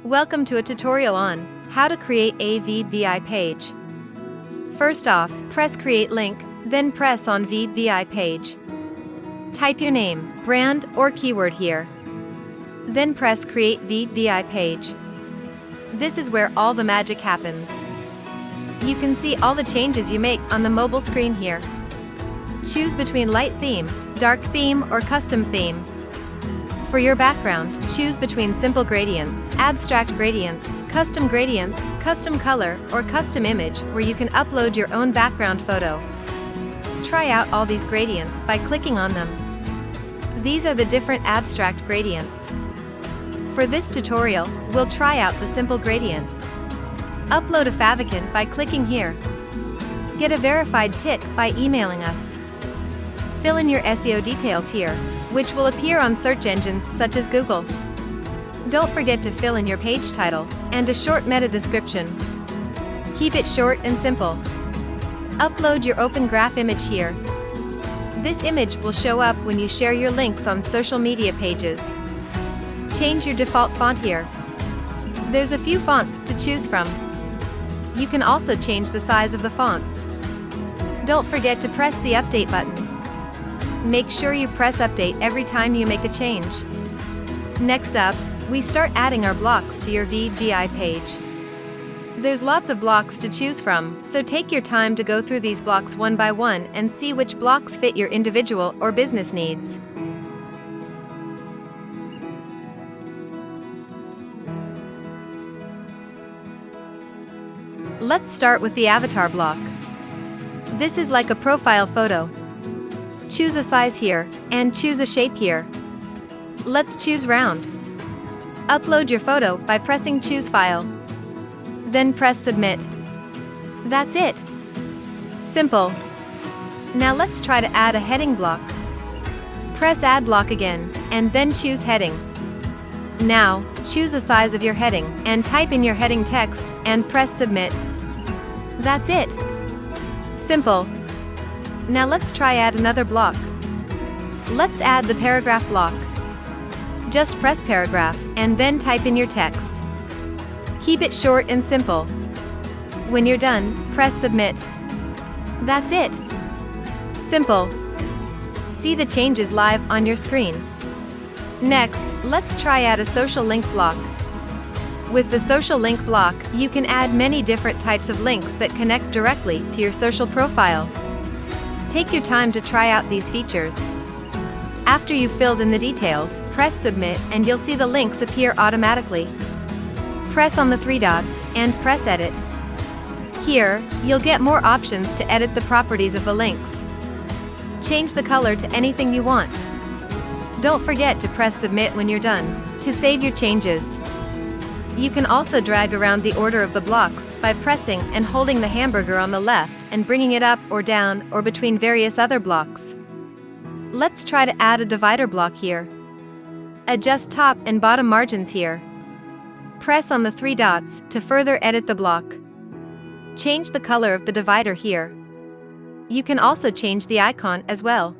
Welcome to a tutorial on how to create a VVIPage. First off, press Create Link, then press on VVIPage. Type your name, brand, or keyword here. Then press Create VVIPage. This is where all the magic happens. You can see all the changes you make on the mobile screen here. Choose between light theme, dark theme, or custom theme. For your background, choose between simple gradients, abstract gradients, custom color, or custom image where you can upload your own background photo. Try out all these gradients by clicking on them. These are the different abstract gradients. For this tutorial, we'll try out the simple gradient. Upload a favicon by clicking here. Get a verified tick by emailing us. Fill in your SEO details here, which will appear on search engines such as Google. Don't forget to fill in your page title and a short meta description. Keep it short and simple. Upload your open graph image here. This image will show up when you share your links on social media pages. Change your default font here. There's a few fonts to choose from. You can also change the size of the fonts. Don't forget to press the update button. Make sure you press update every time you make a change. Next up, we start adding our blocks to your VVIPage. There's lots of blocks to choose from, so take your time to go through these blocks one by one and see which blocks fit your individual or business needs. Let's start with the avatar block. This is like a profile photo. Choose a size here, and choose a shape here. Let's choose round. Upload your photo by pressing Choose File. Then press Submit. That's it. Simple. Now let's try to add a heading block. Press Add Block again, and then choose Heading. Now, choose a size of your heading, and type in your heading text, and press Submit. That's it. Simple. Now let's try add another block. Let's add the paragraph block. Just press Paragraph, and then type in your text. Keep it short and simple. When you're done, press Submit. That's it. Simple. See the changes live on your screen. Next, let's try add a social link block. With the social link block, you can add many different types of links that connect directly to your social profile. Take your time to try out these features. After you've filled in the details, press Submit and you'll see the links appear automatically. Press on the three dots and press Edit. Here, you'll get more options to edit the properties of the links. Change the color to anything you want. Don't forget to press Submit when you're done, to save your changes. You can also drag around the order of the blocks by pressing and holding the hamburger on the left and bringing it up or down or between various other blocks. Let's try to add a divider block here. Adjust top and bottom margins here. Press on the three dots to further edit the block. Change the color of the divider here. You can also change the icon as well.